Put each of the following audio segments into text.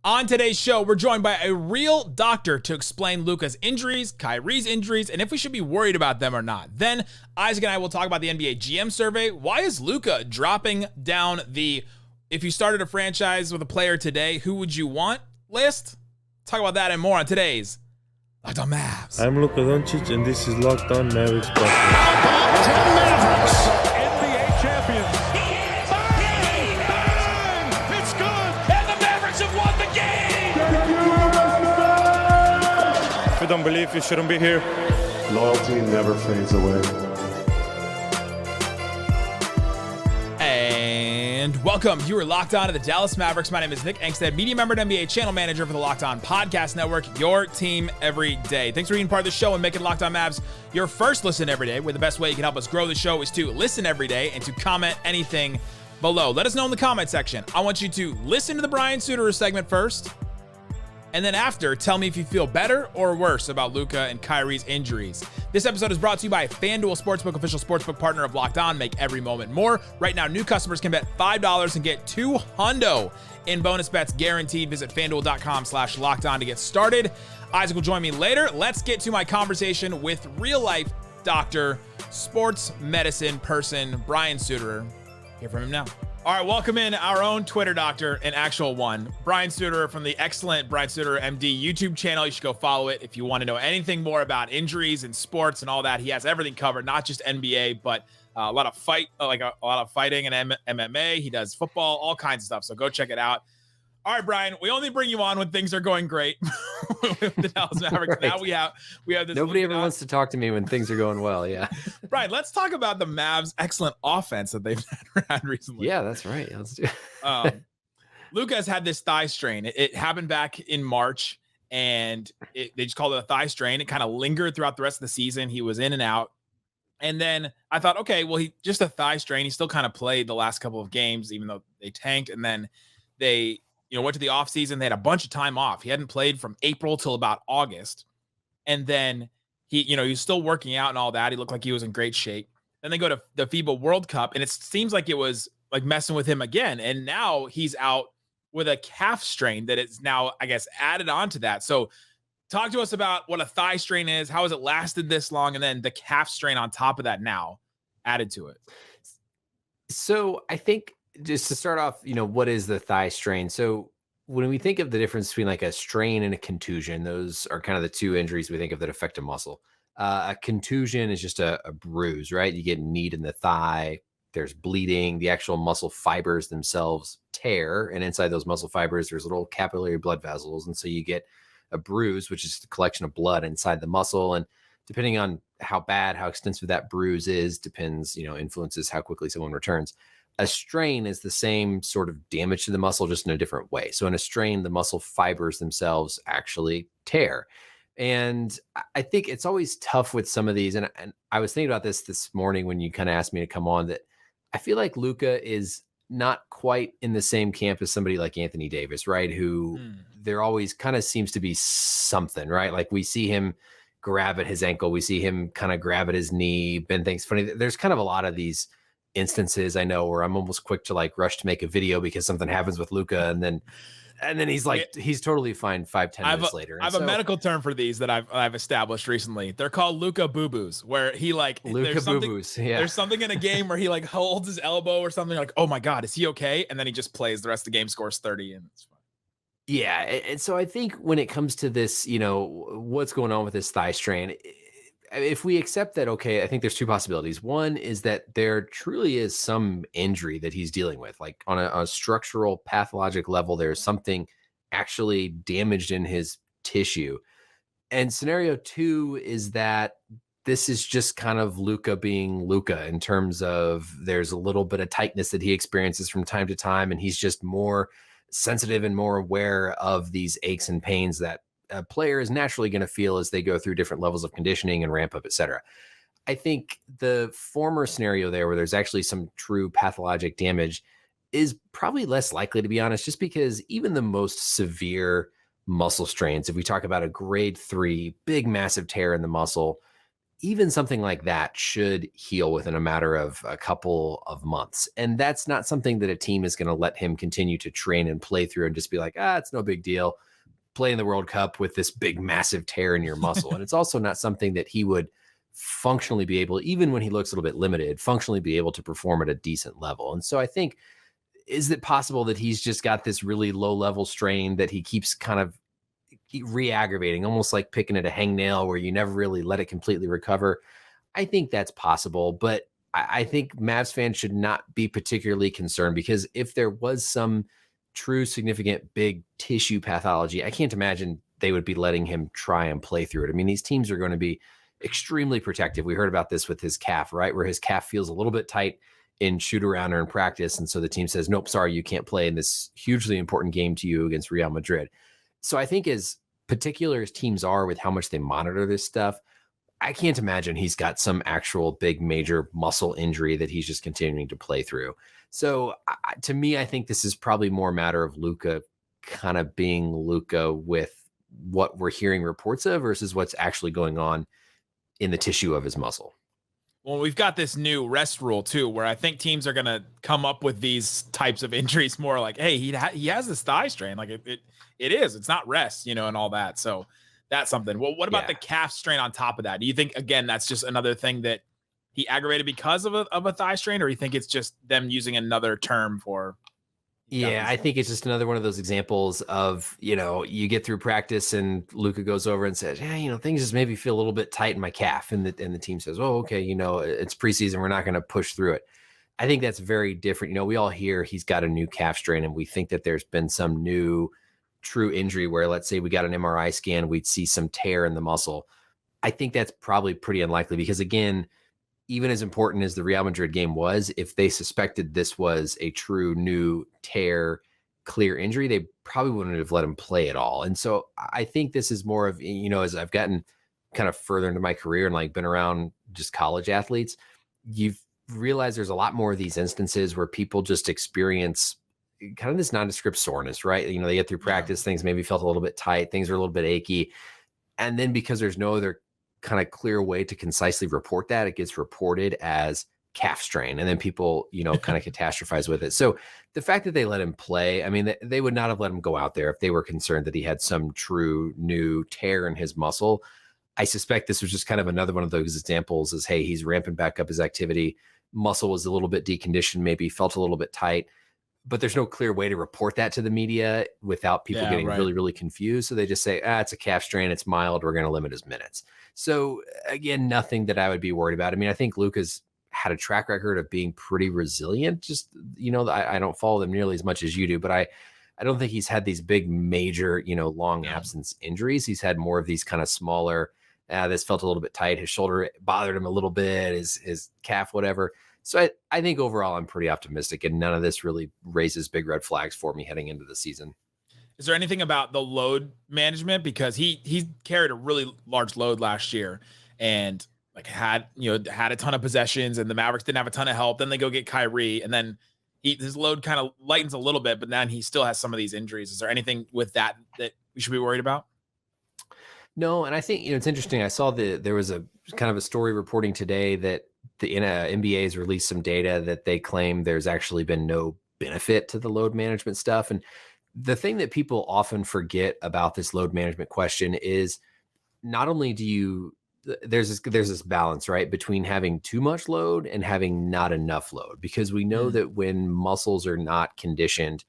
On today's show, we're joined by a real doctor to explain Luka's injuries, Kyrie's injuries, and if we should be worried about them or not. Then Isaac and I will talk about the NBA GM survey. Why is Luka dropping down the if you started a franchise with a player today, who would you want list? Talk about that and more on today's Locked On Mavs. I'm Luka Doncic, and this is Locked On Mavericks. Mavericks, NBA champions. Bang! Bang! It's good! And the Mavericks have won the game! If you don't believe, you shouldn't be here. Loyalty never fades away. And welcome. You are locked on to the Dallas Mavericks. My name is Nick Angstadt, media member and NBA channel manager for the Locked On Podcast Network, your team every day. Thanks for being part of the show and making Locked On Mavs your first listen every day, where the best way you can help us grow the show is to listen every day and to comment anything below. Let us know in the comment section. I want you to listen to the Brian Sutterer segment first, and then after, tell me if you feel better or worse about Luka and Kyrie's injuries. This episode is brought to you by FanDuel Sportsbook, official sportsbook partner of Locked On. Make every moment more. Right now, new customers can bet $5 and get $200 in bonus bets guaranteed. Visit FanDuel.com/LockedOn to get started. Isaac will join me later. Let's get to my conversation with real-life doctor, sports medicine person, Brian Sutterer. Hear from him now. All right, welcome in our own Twitter doctor, an actual one, Brian Sutterer from the excellent Brian Sutterer MD YouTube channel. You should go follow it if you want to know anything more about injuries and sports and all that. He has everything covered, not just NBA, but a lot of fighting and MMA. He does football, all kinds of stuff. So go check it out. All right, Brian, we only bring you on when things are going great with the Dallas Mavericks. Right. Now we have this. Nobody ever wants to talk to me when things are going well. Yeah. Brian, let's talk about the Mavs' excellent offense that they've had recently. Yeah, that's right. Let's do it. Luka has had this thigh strain. It happened back in March, and they just called it a thigh strain. It kind of lingered throughout the rest of the season. He was in and out. And then I thought, okay, well, he just a thigh strain. He still kind of played the last couple of games, even though they tanked. And then they went to the offseason. They had a bunch of time off. He hadn't played from April till about August. And then he was still working out and all that. He looked like he was in great shape. Then they go to the FIBA World Cup, and it seems like it was like messing with him again. And now he's out with a calf strain that is now, I guess, added on to that. So talk to us about what a thigh strain is. How has it lasted this long? And then the calf strain on top of that now added to it. So I think, just to start off, what is the thigh strain? So when we think of the difference between like a strain and a contusion, those are kind of the two injuries we think of that affect a muscle. A contusion is just a bruise, right? You get kneed in the thigh, there's bleeding, the actual muscle fibers themselves tear, and inside those muscle fibers, there's little capillary blood vessels. And so you get a bruise, which is a collection of blood inside the muscle. And depending on how extensive that bruise is, influences how quickly someone returns. A strain is the same sort of damage to the muscle, just in a different way. So in a strain, the muscle fibers themselves actually tear. And I think it's always tough with some of these. And I was thinking about this morning when you kind of asked me to come on, that I feel like Luka is not quite in the same camp as somebody like Anthony Davis, right? Who there always kind of seems to be something, right? Like we see him grab at his ankle. We see him kind of grab at his knee. Ben thinks funny. There's kind of a lot of these instances I know where I'm almost quick to like rush to make a video because something happens with Luka, and then he's like, he's totally fine 5-10 minutes later. I have a medical term for these that I've established recently. They're called Luka boo-boos, where he like Luka boo-boos. Yeah. There's something in a game where he like holds his elbow or something, like, oh my God, is he okay? And then he just plays the rest of the game, scores 30, and it's fine. Yeah. And so I think when it comes to this, what's going on with this thigh strain, if we accept that, okay, I think there's two possibilities. One is that there truly is some injury that he's dealing with, like on a structural pathologic level, there's something actually damaged in his tissue. And scenario two is that this is just kind of Luka being Luka, in terms of there's a little bit of tightness that he experiences from time to time, and he's just more sensitive and more aware of these aches and pains that a player is naturally going to feel as they go through different levels of conditioning and ramp up, et cetera. I think the former scenario there, where there's actually some true pathologic damage, is probably less likely, to be honest, just because even the most severe muscle strains, if we talk about a grade 3, big, massive tear in the muscle, even something like that should heal within a matter of a couple of months. And that's not something that a team is going to let him continue to train and play through and just be like, it's no big deal. Play in the World Cup with this big, massive tear in your muscle. And it's also not something that he would functionally be able, even when he looks a little bit limited, functionally be able to perform at a decent level. And so I think, is it possible that he's just got this really low level strain that he keeps kind of re-aggravating, almost like picking at a hangnail where you never really let it completely recover? I think that's possible, but I think Mavs fans should not be particularly concerned, because if there was some true significant big tissue pathology, I can't imagine they would be letting him try and play through it. I mean, these teams are going to be extremely protective. We heard about this with his calf, right? Where his calf feels a little bit tight in shoot around or in practice. And so the team says, nope, sorry, you can't play in this hugely important game to you against Real Madrid. So I think as particular as teams are with how much they monitor this stuff, I can't imagine he's got some actual big major muscle injury that he's just continuing to play through. So to me, I think this is probably more a matter of Luka kind of being Luka with what we're hearing reports of versus what's actually going on in the tissue of his muscle. Well, we've got this new rest rule too, where I think teams are going to come up with these types of injuries more like, hey, he has this thigh strain. Like it's not rest, and all that. So that's something. Well, what about the calf strain on top of that? Do you think, again, that's just another thing that he aggravated because of a thigh strain, or you think it's just them using another term for? Yeah, I think it's just another one of those examples of, you get through practice and Luka goes over and says, things just maybe feel a little bit tight in my calf. And the team says, oh, okay, it's preseason, we're not going to push through it. I think that's very different. We all hear he's got a new calf strain, and we think that there's been some new true injury where, let's say we got an MRI scan, we'd see some tear in the muscle. I think that's probably pretty unlikely, because again, even as important as the Real Madrid game was, if they suspected this was a true new tear, clear injury, they probably wouldn't have let him play at all. And so I think this is more of, as I've gotten kind of further into my career and like been around just college athletes, you've realized there's a lot more of these instances where people just experience kind of this nondescript soreness, right? They get through practice, things maybe felt a little bit tight, things are a little bit achy. And then because there's no other kind of clear way to concisely report that, it gets reported as calf strain, and then people kind of catastrophize with it. So the fact that they let him play, I mean, they would not have let him go out there if they were concerned that he had some true new tear in his muscle. I suspect this was just kind of another one of those examples as, hey, he's ramping back up his activity, muscle was a little bit deconditioned, maybe felt a little bit tight, but there's no clear way to report that to the media without people getting really, really confused. So they just say, it's a calf strain, it's mild, we're going to limit his minutes. So again, nothing that I would be worried about. I mean, I think Luka's had a track record of being pretty resilient. Just, I don't follow them nearly as much as you do, but I don't think he's had these big, major, long absence injuries. He's had more of these kind of smaller, this felt a little bit tight. His shoulder bothered him a little bit, his calf, whatever. So I think overall I'm pretty optimistic, and none of this really raises big red flags for me heading into the season. Is there anything about the load management? Because he carried a really large load last year and had a ton of possessions, and the Mavericks didn't have a ton of help. Then they go get Kyrie, and then his load kind of lightens a little bit, but then he still has some of these injuries. Is there anything with that we should be worried about? No, and I think it's interesting. I saw there was a kind of a story reporting today that the NBA has released some data that they claim there's actually been no benefit to the load management stuff. And the thing that people often forget about this load management question is not only there's this balance, right, between having too much load and having not enough load, because we know that when muscles are not conditioned,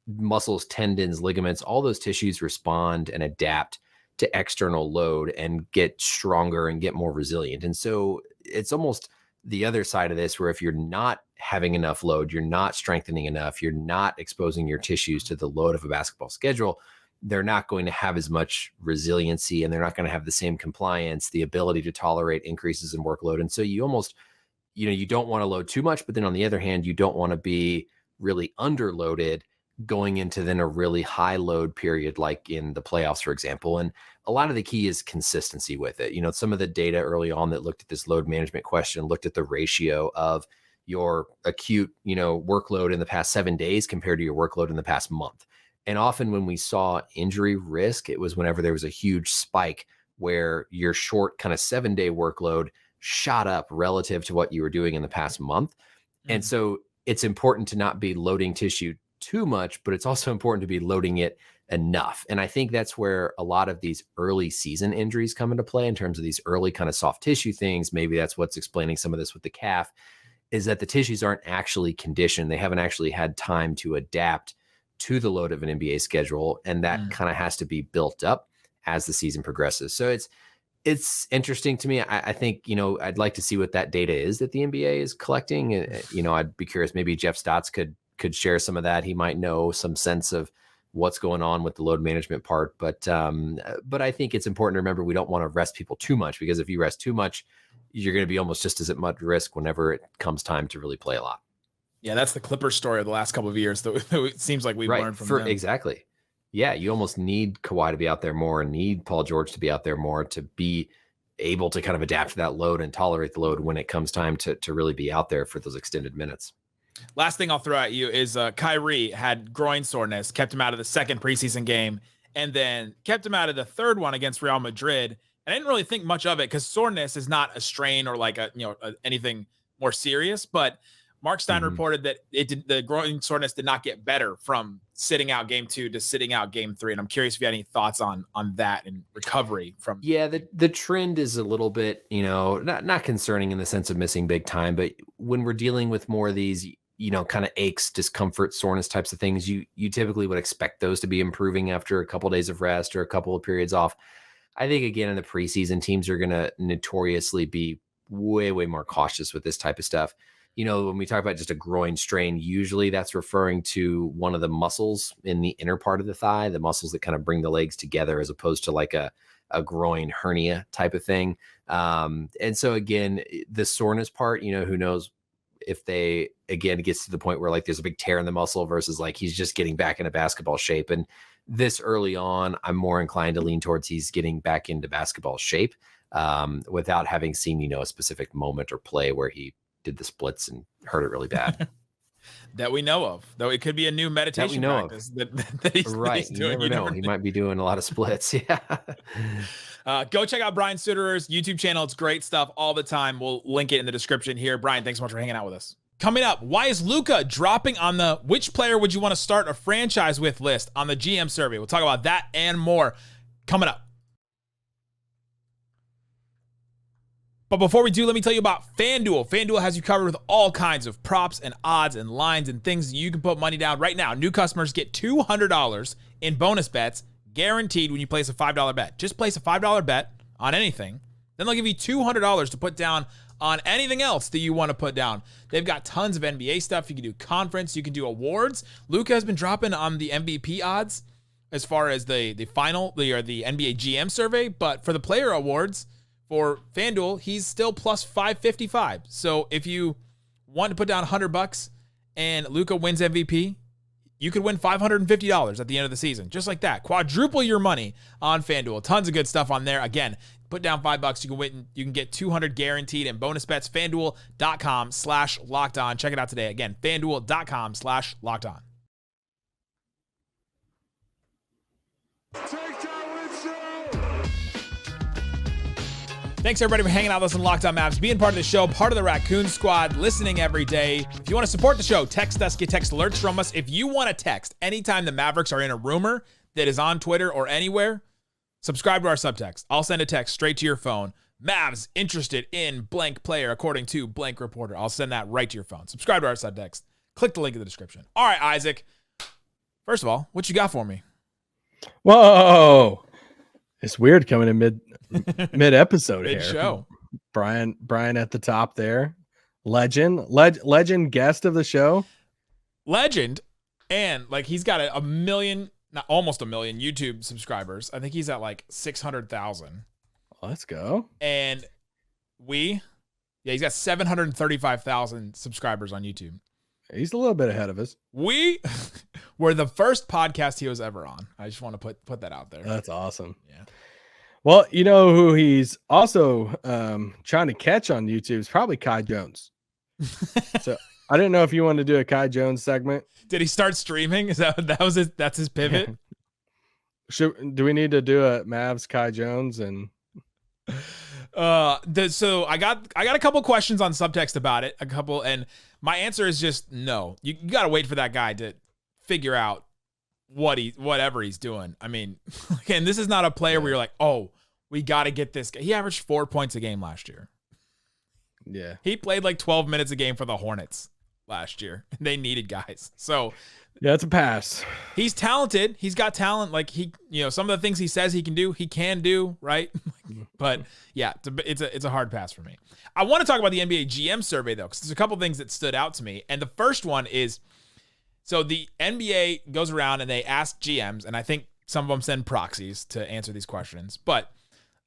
muscles, tendons, ligaments, all those tissues respond and adapt to external load and get stronger and get more resilient. And so it's almost the other side of this, where if you're not having enough load, you're not strengthening enough, you're not exposing your tissues to the load of a basketball schedule, they're not going to have as much resiliency, and they're not going to have the same compliance, the ability to tolerate increases in workload. And so you almost, you don't want to load too much, but then on the other hand, you don't want to be really underloaded going into then a really high load period, like in the playoffs, for example. And a lot of the key is consistency with it. Some of the data early on that looked at this load management question looked at the ratio of your acute, workload in the past 7 days compared to your workload in the past month. And often when we saw injury risk, it was whenever there was a huge spike where your short kind of 7-day workload shot up relative to what you were doing in the past month. And so it's important to not be loading tissue too much, but it's also important to be loading it enough. And I think that's where a lot of these early season injuries come into play in terms of these early kind of soft tissue things. Maybe that's what's explaining some of this with the calf, is that the tissues aren't actually conditioned. They haven't actually had time to adapt to the load of an NBA schedule. And that kind of has to be built up as the season progresses. So it's interesting to me. I think, I'd like to see what that data is that the NBA is collecting. I'd be curious, maybe Jeff Stotts could share some of that. He might know some sense of what's going on with the load management part. But I think it's important to remember we don't want to rest people too much, because if you rest too much, you're going to be almost just as much risk whenever it comes time to really play a lot. Yeah, that's the Clippers story of the last couple of years. It seems like we've learned from them. Exactly. Yeah, you almost need Kawhi to be out there more and need Paul George to be out there more to be able to kind of adapt to that load and tolerate the load when it comes time to really be out there for those extended minutes. Last thing I'll throw at you is Kyrie had groin soreness, kept him out of the second preseason game, and then kept him out of the third one against Real Madrid. And I didn't really think much of it because soreness is not a strain or like anything more serious. But Mark Stein reported that the groin soreness did not get better from sitting out game 2 to sitting out game 3. And I'm curious if you had any thoughts on that and recovery from. Yeah, the trend is a little bit, not concerning in the sense of missing big time, but when we're dealing with more of these, kind of aches, discomfort, soreness types of things, you typically would expect those to be improving after a couple of days of rest or a couple of periods off. I think, again, in the preseason, teams are going to notoriously be way, way more cautious with this type of stuff. When we talk about just a groin strain, usually that's referring to one of the muscles in the inner part of the thigh, the muscles that kind of bring the legs together, as opposed to like a groin hernia type of thing. And so, again, the soreness part, who knows if they, again, it gets to the point where like there's a big tear in the muscle versus like he's just getting back into basketball shape. And this early on, I'm more inclined to lean towards he's getting back into basketball shape without having seen, a specific moment or play where he did the splits and hurt it really bad. That we know of, though it could be a new meditation practice that he's doing. You never know. He might be doing a lot of splits. Yeah. Go check out Brian Sutterer's YouTube channel. It's great stuff all the time. We'll link it in the description here. Brian, thanks so much for hanging out with us. Coming up, why is Luka dropping on the which player would you want to start a franchise with list on the GM survey? We'll talk about that and more coming up. But before we do, let me tell you about FanDuel. FanDuel has you covered with all kinds of props and odds and lines and things you can put money down right now. New customers get $200 in bonus bets guaranteed when you place a $5 bet. Just place a $5 bet on anything. Then they'll give you $200 to put down on anything else that you want to put down. They've got tons of NBA stuff. You can do conference. You can do awards. Luka has been dropping on the MVP odds as far as the NBA GM survey. But for the player awards, for FanDuel, he's still plus 555. So if you want to put down $100 and Luka wins MVP, you could win $550 at the end of the season. Just like that. Quadruple your money on FanDuel. Tons of good stuff on there. Again, put down $5. You can win. You can get $200 guaranteed in bonus bets. FanDuel.com/lockedon. Check it out today. Again, FanDuel.com/lockedon. Thanks, everybody, for hanging out with us on Locked On Mavs, being part of the show, part of the Raccoon Squad, listening every day. If you want to support the show, text us, get text alerts from us. If you want to text anytime the Mavericks are in a rumor that is on Twitter or anywhere, subscribe to our subtext. I'll send a text straight to your phone. Mavs interested in blank player, according to blank reporter. I'll send that right to your phone. Subscribe to our subtext. Click the link in the description. All right, Isaac. First of all, what you got for me? Whoa. It's weird coming in mid episode here. Show. Brian at the top there. Legend guest of the show. Legend. And like he's got a million, not almost a million YouTube subscribers. I think he's at like 600,000. Let's go. And he's got 735,000 subscribers on YouTube. He's a little bit ahead of us. We were the first podcast he was ever on. I just want to put that out there. That's awesome. Yeah. Well, you know who he's also trying to catch on YouTube is probably Kai Jones. So I didn't know if you wanted to do a Kai Jones segment. Did he start streaming? Is that's his pivot? Do we need to do a Mavs Kai Jones and So I got a couple questions on subtext about it, and my answer is just no. You got to wait for that guy to figure out whatever he's doing. I mean, and this is not a player where you're like, oh, we got to get this guy. He averaged 4 points a game last year. Yeah. He played like 12 minutes a game for the Hornets last year. They needed guys. So yeah, it's a pass. He's talented. He's got talent. Like some of the things he says he can do, right? But yeah, it's a hard pass for me. I want to talk about the NBA GM survey though, because there's a couple things that stood out to me. And the first one is, so the NBA goes around and they ask GMs, and I think some of them send proxies to answer these questions, but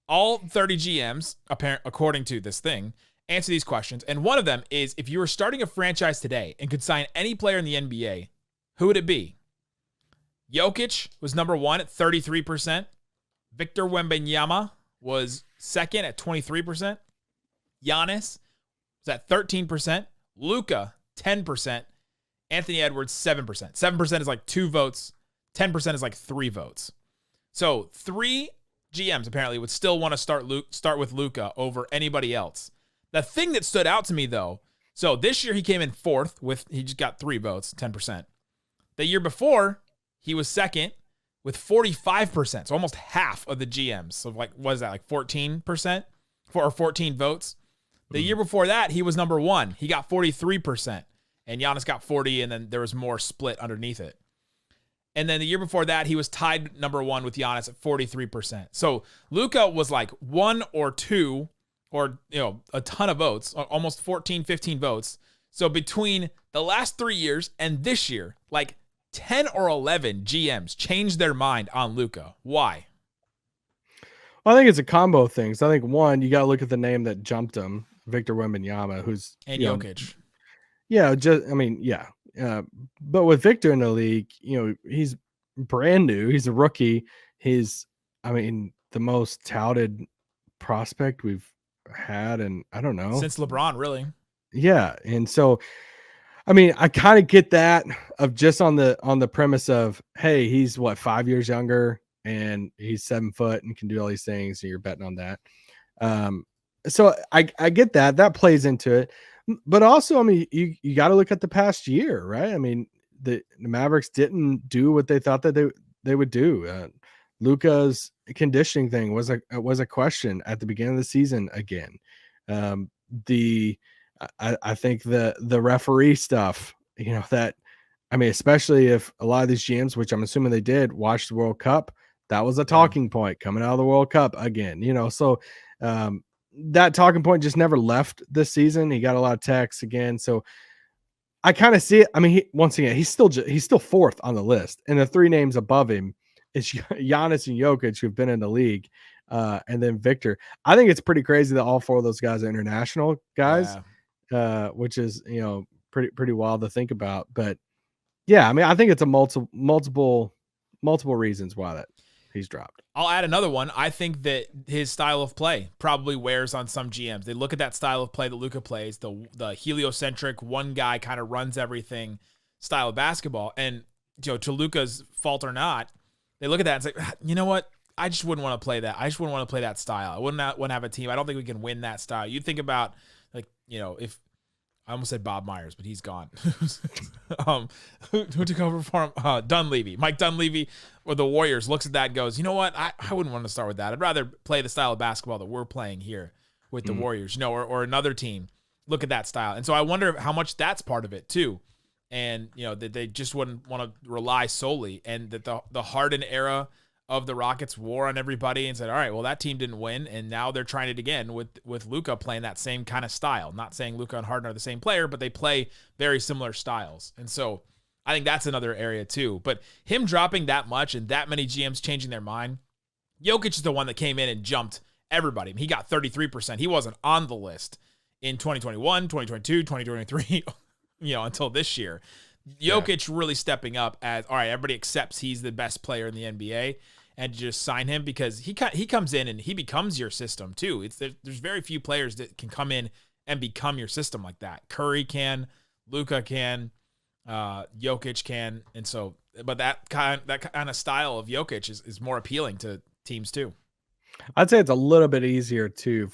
all 30 GMs, according to this thing, answer these questions. And one of them is, if you were starting a franchise today and could sign any player in the NBA, who would it be? Jokic was number 1 at 33%. Victor Wembanyama was second at 23%. Giannis was at 13%. Luka, 10%. Anthony Edwards, 7%. 7% is like 2 votes. 10% is like 3 votes. So 3 GMs apparently would still want to start with Luka over anybody else. The thing that stood out to me though, so this year he came in 4th he just got 3 votes, 10%. The year before, he was second with 45%, so almost half of the GMs. So like, what is that, like 14% or 14 votes? The year before that, he was number 1. He got 43%, and Giannis got 40, and then there was more split underneath it. And then the year before that, he was tied number 1 with Giannis at 43%. So Luka was like 1 or 2, or a ton of votes, almost 14, 15 votes. So between the last 3 years and this year, like 10 or 11 GMs changed their mind on Luka. Why? Well, I think it's a combo of things. I think one, you got to look at the name that jumped him, Victor Wembanyama, who's Jokic. But with Victor in the league, he's brand new. He's a rookie. He's, the most touted prospect we've had, and I don't know, since LeBron, really. Yeah, and so, I kind of get that of just on the premise of, hey, he's 5 years younger and he's 7 foot and can do all these things, and you're betting on that. So I get that plays into it, but also, you got to look at the past year, right? The Mavericks didn't do what they thought that they would do. Luka's conditioning thing was a question at the beginning of the season again. I think the referee stuff, especially if a lot of these GMs, which I'm assuming they did, watch the World Cup, that was a talking point coming out of the World Cup again, so that talking point just never left this season. He got a lot of texts again. So I kind of see it. Once again, he's still 4th on the list, and the 3 names above him is Giannis and Jokic, who've been in the league. And then Victor. I think it's pretty crazy that all 4 of those guys are international guys. Yeah. Which is, pretty wild to think about. But yeah, I think it's a multiple reasons why that he's dropped. I'll add another one. I think that his style of play probably wears on some GMs. They look at that style of play that Luka plays, the heliocentric, one guy kind of runs everything style of basketball. And to Luka's fault or not, they look at that and say, you know what? I just wouldn't want to play that. I just wouldn't want to play that style. I wouldn't want to have a team. I don't think we can win that style. You think about, if I almost said Bob Myers, but he's gone. Who took over for him? Dunleavy. Mike Dunleavy or the Warriors looks at that and goes, you know what? I wouldn't want to start with that. I'd rather play the style of basketball that we're playing here with the Warriors, or another team. Look at that style. And so I wonder how much that's part of it too. And, that they just wouldn't want to rely solely, and that the Harden era of the Rockets wore on everybody and said, all right, well, that team didn't win, and now they're trying it again with Luka playing that same kind of style. Not saying Luka and Harden are the same player, but they play very similar styles. And so I think that's another area too. But him dropping that much and that many GMs changing their mind, Jokic is the one that came in and jumped everybody. He got 33%. He wasn't on the list in 2021, 2022, 2023, until this year. Jokic really stepping up as, all right, everybody accepts he's the best player in the NBA, and just sign him because he comes in and he becomes your system too. There's very few players that can come in and become your system like that. Curry can, Luka can, Jokic can, and so, but that kind of style of Jokic is more appealing to teams too. I'd say it's a little bit easier too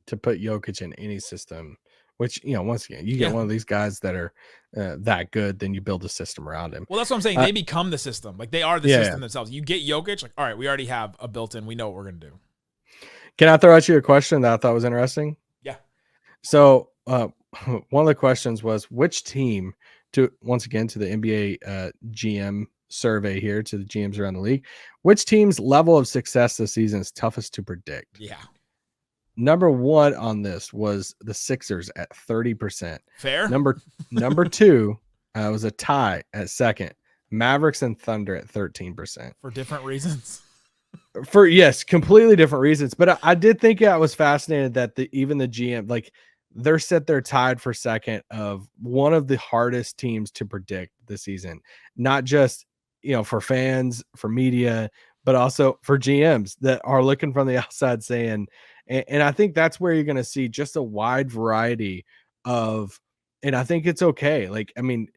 to put Jokic in any system, which, once again, you get one of these guys that are that good, then you build a system around him. Well, that's what I'm saying. They become the system. Like, they are the system themselves. You get Jokic, like, all right, we already have a built-in. We know what we're going to do. Can I throw at you a question that I thought was interesting? Yeah. So one of the questions was, which team, once again, to the NBA GM survey here, to the GMs around the league, which team's level of success this season is toughest to predict? Yeah. Number one on this was the Sixers at 30%. Fair. Number two was a tie at second. Mavericks and Thunder at 13%. For different reasons. Yes, completely different reasons. But I did think I was fascinated that even the GM, like, they're set there tied for second of one of the hardest teams to predict this season. Not just, for fans, for media, but also for GMs that are looking from the outside saying, and I think that's where you're going to see just a wide variety of, and I think it's okay. Like, I mean,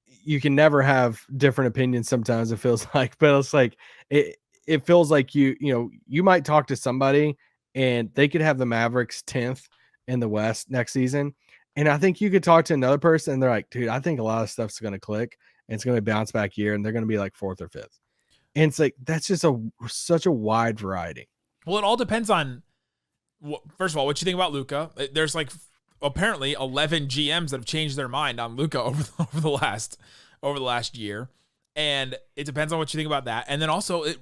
you can never have different opinions sometimes, it feels like, but it's like, it feels like you might talk to somebody and they could have the Mavericks 10th in the West next season. And I think you could talk to another person and they're like, dude, I think a lot of stuff's going to click and it's going to bounce back year and they're going to be like 4th or 5th. And it's like, that's just such a wide variety. Well, it all depends on, first of all, what you think about Luka. There's like apparently 11 GMs that have changed their mind on Luka over the last year. And it depends on what you think about that. And then also it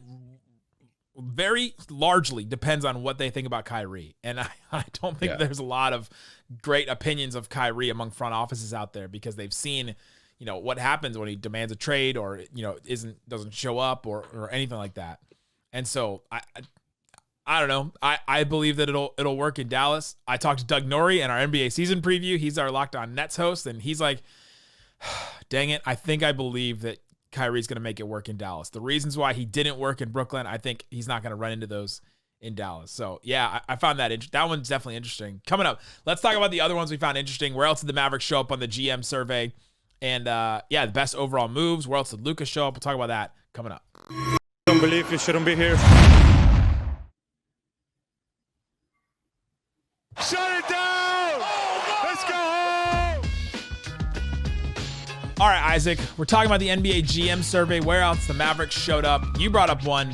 very largely depends on what they think about Kyrie. And I don't think there's a lot of great opinions of Kyrie among front offices out there because they've seen, what happens when he demands a trade or, doesn't show up or anything like that. And so I don't know. I believe that it'll work in Dallas. I talked to Doug Norrie in our NBA season preview. He's our Locked On Nets host, and he's like, dang it, I think I believe that Kyrie's going to make it work in Dallas. The reasons why he didn't work in Brooklyn, I think he's not going to run into those in Dallas. So, yeah, I found that one's definitely interesting. Coming up, let's talk about the other ones we found interesting. Where else did the Mavericks show up on the GM survey? And, the best overall moves. Where else did Luka show up? We'll talk about that coming up. Don't believe you shouldn't be here. Shut it down! Let's go home! All right, Isaac, we're talking about the NBA GM survey. Where else the Mavericks showed up? You brought up one.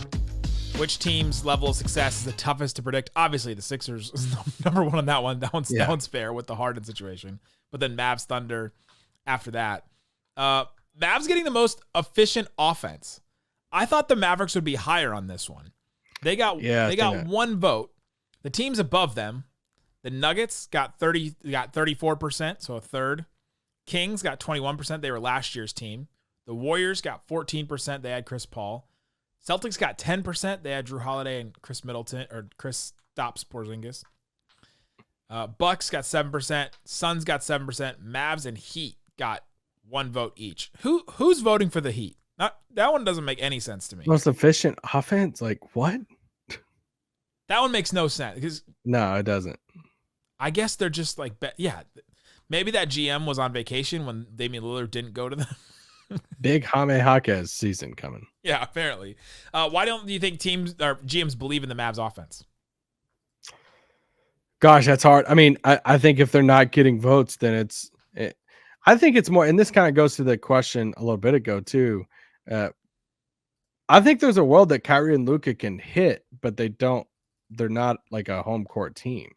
Which team's level of success is the toughest to predict? Obviously, the Sixers is number one on that one. That one's fair with the Harden situation. But then Mavs, Thunder after that. Mavs getting the most efficient offense. I thought the Mavericks would be higher on this one. They got one vote. The teams above them, the Nuggets got 34%, so a third. Kings got 21%. They were last year's team. The Warriors got 14%. They had Chris Paul. Celtics got 10%. They had Drew Holiday and Chris Middleton, or Chris Stops Porzingis. Bucks got 7%. Suns got 7%. Mavs and Heat got one vote each. Who's voting for the Heat? That one doesn't make any sense to me. Most efficient offense? Like, what? That one makes no sense because no, it doesn't. I guess they're just like, maybe that GM was on vacation when Damian Lillard didn't go to them. Big Jaime Jaquez season coming. Yeah, apparently. Why don't you think teams or GMs believe in the Mavs offense? Gosh, that's hard. I mean, I think if they're not getting votes, then I think it's more, and this kind of goes to the question a little bit ago too. I think there's a world that Kyrie and Luka can hit, but they're not like a home court team.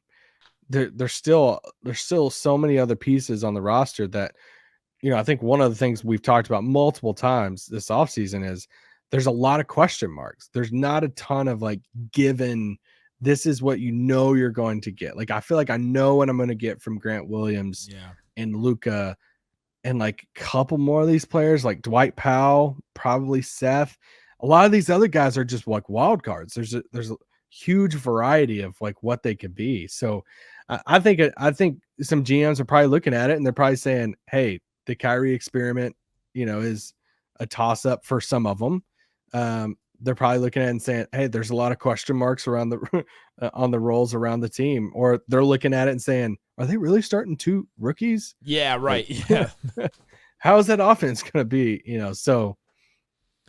There's still so many other pieces on the roster that, I think one of the things we've talked about multiple times this offseason is there's a lot of question marks. There's not a ton of like given, this is what you're going to get. Like, I feel like I know what I'm going to get from Grant Williams and Luka and like a couple more of these players like Dwight Powell, probably Seth. A lot of these other guys are just like wild cards. There's a huge variety of like what they could be. So I think some GMs are probably looking at it and they're probably saying, hey, the Kyrie experiment, is a toss up for some of them. They're probably looking at it and saying, hey, there's a lot of question marks around the on the roles around the team, or they're looking at it and saying, are they really starting 2 rookies? Yeah, right. Like, how is that offense going to be? So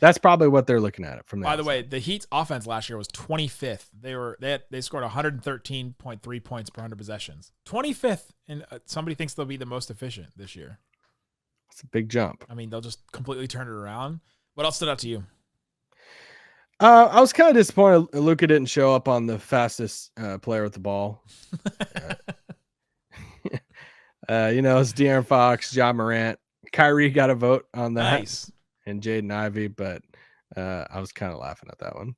That's probably what they're looking at it from. By the way, the Heat's offense last year was 25th. They scored 113.3 points per 100 possessions. 25th, and somebody thinks they'll be the most efficient this year. It's a big jump. I mean, they'll just completely turn it around. What else stood out to you? I was kind of disappointed Luka didn't show up on the fastest player with the ball. It's De'Aaron Fox, John Morant. Kyrie got a vote on that. Nice. And Jaden Ivey, but I was kind of laughing at that one.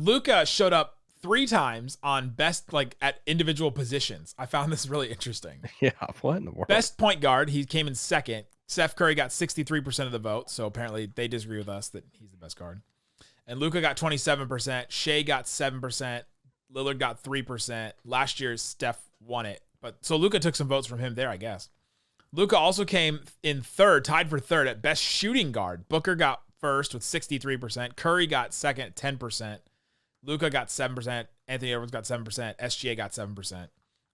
Luka showed up 3 times on best, at individual positions. I found this really interesting. Yeah, what in the world? Best point guard, he came in second. Steph Curry got 63% of the vote, so apparently they disagree with us that he's the best guard. And Luka got 27%. Shea got 7%. Lillard got 3%. Last year, Steph won it. So Luka took some votes from him there, I guess. Luka also came in third, tied for third at best shooting guard. Booker got first with 63%. Curry got second at 10%. Luka got 7%. Anthony Edwards got 7%. SGA got 7%.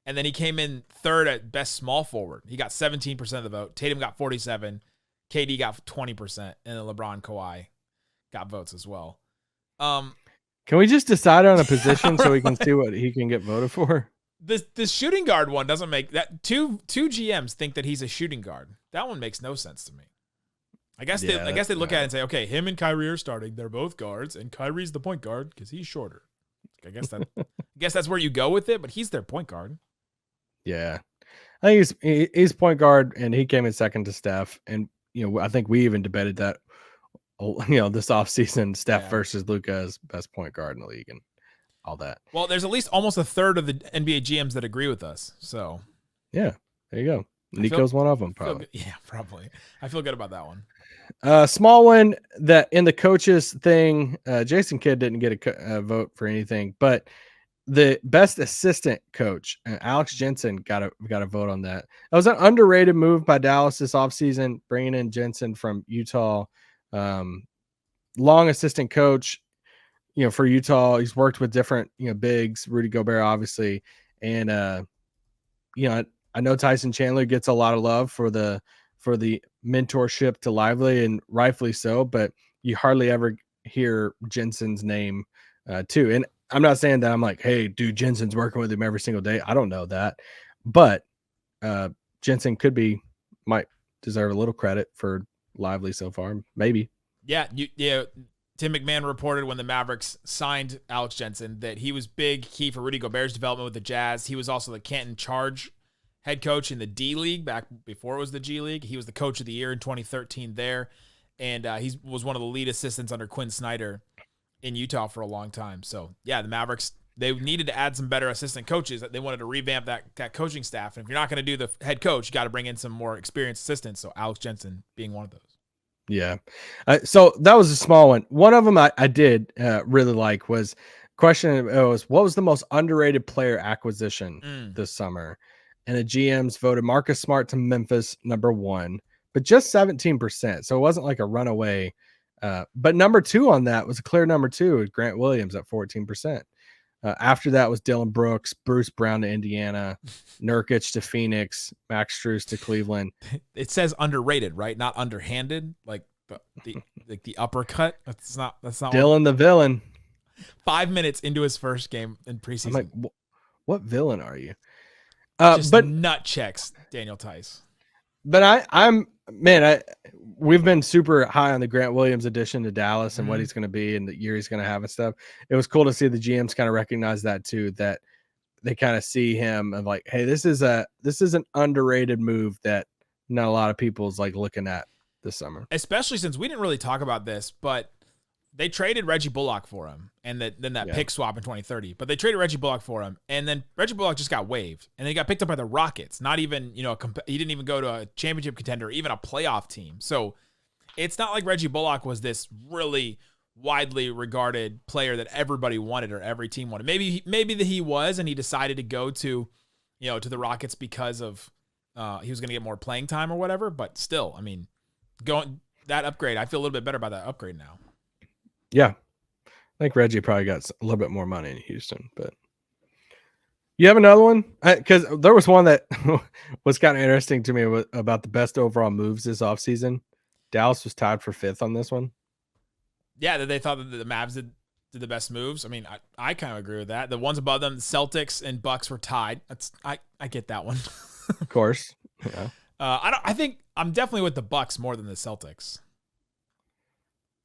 And then he came in third at best small forward. He got 17% of the vote. Tatum got 47%. KD got 20%. And then LeBron, Kawhi got votes as well. Can we just decide on a position so we can see what he can get voted for? The shooting guard one doesn't make that. Two GMs think that he's a shooting guard. That one makes no sense to me. I guess they look at it and say, okay, him and Kyrie are starting. They're both guards, and Kyrie's the point guard because he's shorter. I guess that's where you go with it, but he's their point guard. Yeah, I think he's point guard, and he came in second to Steph. And I think we even debated that. This offseason, Steph versus Luka as best point guard in the league and all that. Well, there's at least almost a third of the NBA GMs that agree with us. So, yeah, there you go. Nico's one of them, probably. Probably. I feel good about that one. Small one that in the coaches thing, Jason Kidd didn't get a vote for anything, but the best assistant coach, Alex Jensen, got a vote on that. That was an underrated move by Dallas this offseason, bringing in Jensen from Utah. Long assistant coach, for Utah. He's worked with different, bigs, Rudy Gobert, obviously. And, I know Tyson Chandler gets a lot of love for the mentorship to Lively, and rightfully so, but you hardly ever hear Jensen's name, too. And I'm not saying that I'm like, hey, dude, Jensen's working with him every single day. I don't know that, but, Jensen might deserve a little credit for Lively so far, maybe. Yeah, Tim McMahon reported when the Mavericks signed Alex Jensen that he was key for Rudy Gobert's development with the Jazz. He was also the Canton Charge head coach in the D League back before it was the G League. He was the coach of the year in 2013 there, and he was one of the lead assistants under Quinn Snyder in Utah for a long time. So, yeah, the Mavericks, they needed to add some better assistant coaches. They wanted to revamp that coaching staff. And if you're not going to do the head coach, you got to bring in some more experienced assistants. So Alex Jensen being one of those. Yeah. So that was a small one. One of them I did really like was question. What was the most underrated player acquisition this summer? And the GMs voted Marcus Smart to Memphis, number 1, but just 17%. So it wasn't like a runaway. But number 2 on that was a clear number 2, Grant Williams at 14%. After that was Dylan Brooks, Bruce Brown to Indiana, Nurkic to Phoenix, Max Strus to Cleveland. It says underrated, right? Not underhanded, like the uppercut. That's not Dylan the villain. 5 minutes into his first game in preseason. I'm like, what villain are you? But nut checks, Daniel Tice. But we've been super high on the Grant Williams addition to Dallas and what he's going to be and the year he's going to have and stuff. It was cool to see the GMs kind of recognize that too, that they kind of see him and like, hey, this is an underrated move that not a lot of people's like looking at this summer. Especially since we didn't really talk about this, but they traded Reggie Bullock for him, and then that pick swap in 2030. But they traded Reggie Bullock for him, and then Reggie Bullock just got waived, and he got picked up by the Rockets. Not even, he didn't even go to a championship contender, or even a playoff team. So it's not like Reggie Bullock was this really widely regarded player that everybody wanted or every team wanted. Maybe that he was, and he decided to go to the Rockets because of he was going to get more playing time or whatever. But still, I mean, going that upgrade, I feel a little bit better about that upgrade now. Yeah. I think Reggie probably got a little bit more money in Houston, but you have another one? Because there was one that was kind of interesting to me about the best overall moves this offseason. Dallas was tied for 5th on this one. Yeah, that they thought that the Mavs did the best moves. I mean, I kind of agree with that. The ones above them, the Celtics and Bucks were tied. I get that one. Of course. Yeah. I think I'm definitely with the Bucks more than the Celtics.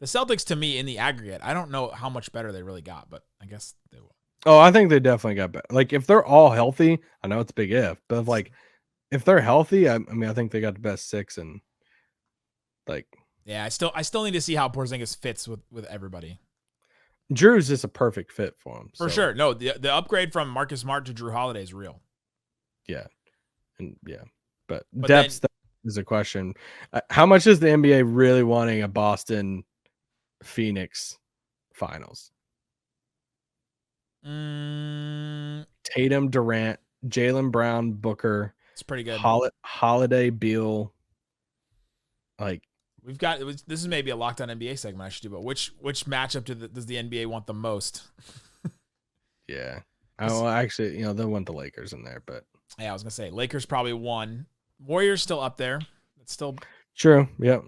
The Celtics, to me, in the aggregate, I don't know how much better they really got, but I guess they will. Oh, I think they definitely got better. Like, if they're all healthy, I know it's a big if, but like, if they're healthy, I mean, I think they got the best 6 and like. Yeah, I still need to see how Porzingis fits with everybody. Drew's just a perfect fit for him. For sure. No, the upgrade from Marcus Smart to Drew Holiday is real. Yeah. And yeah. But depth is a question. How much is the NBA really wanting a Boston Phoenix finals? Tatum, Durant, Jaylen Brown, Booker. It's pretty good. Holiday, Beal. Like, this is maybe a Locked On NBA segment I should do, but which matchup does the NBA want the most? Yeah. Actually, they'll want the Lakers in there, but yeah, I was gonna say Lakers probably won. Warriors still up there. It's still true. Yep.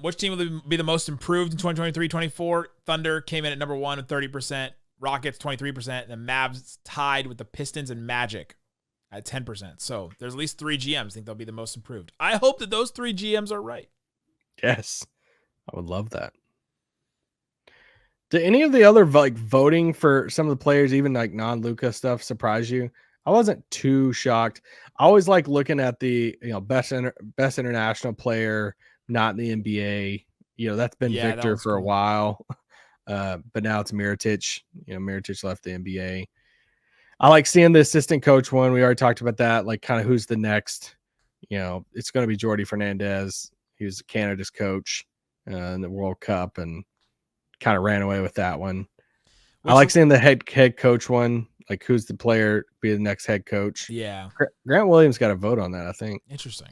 Which team will be the most improved in 2023-24? Thunder came in at number 1 with 30%. Rockets 23%. And the Mavs tied with the Pistons and Magic at 10%. So there's at least 3 GMs think they'll be the most improved. I hope that those 3 GMs are right. Yes, I would love that. Did any of the other voting for some of the players, even like non-Luka stuff, surprise you? I wasn't too shocked. I always like looking at the best international player, not in the NBA. That's been Victor for a while, but now it's Mirotic. Mirotic left the NBA. I like seeing the assistant coach one. We already talked about that. Like, kind of who's the next? It's going to be Jordi Fernandez. He was Canada's coach in the World Cup and kind of ran away with that one. I like seeing the head coach one. Like, who's the player be the next head coach? Yeah. Grant Williams got a vote on that, I think. Interesting.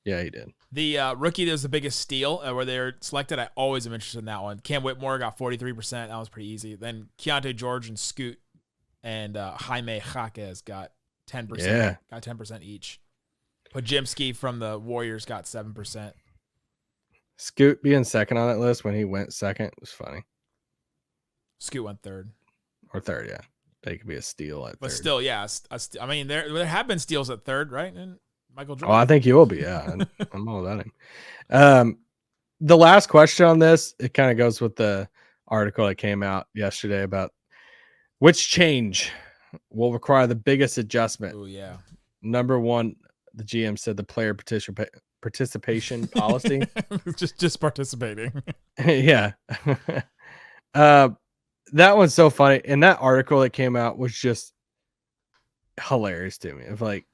Yeah, he did. The rookie that was the biggest steal where they were selected, I always am interested in that one. Cam Whitmore got 43%. That was pretty easy. Then Keontae George and Scoot and Jaime Jaquez got 10%. Yeah. Got 10% each. Pajimski from the Warriors got 7%. Scoot being second on that list when he went second was funny. Scoot went third. Or third, yeah. They could be a steal at third. But still, yeah. I mean, there have been steals at third, right? And Michael Jordan. Oh, I think he will be, yeah. I'm all about him. The last question on this, it kind of goes with the article that came out yesterday about which change will require the biggest adjustment. Oh, yeah. Number 1, the GM said the player participation policy. just participating. Yeah. That one's so funny. And that article that came out was just hilarious to me. It's like,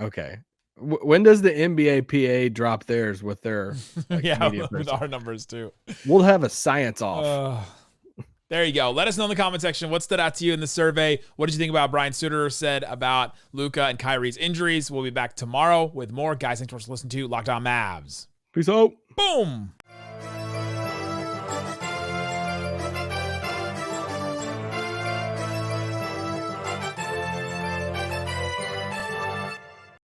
okay, when does the NBA PA drop theirs with their with our numbers too? We'll have a science off. There you go. Let us know in the comment section what stood out to you in the survey. What did you think about Brian Sutterer said about Luka and Kyrie's injuries? We'll be back tomorrow with more. Guys, thanks for listening to Locked On Mavs. Peace out. Boom.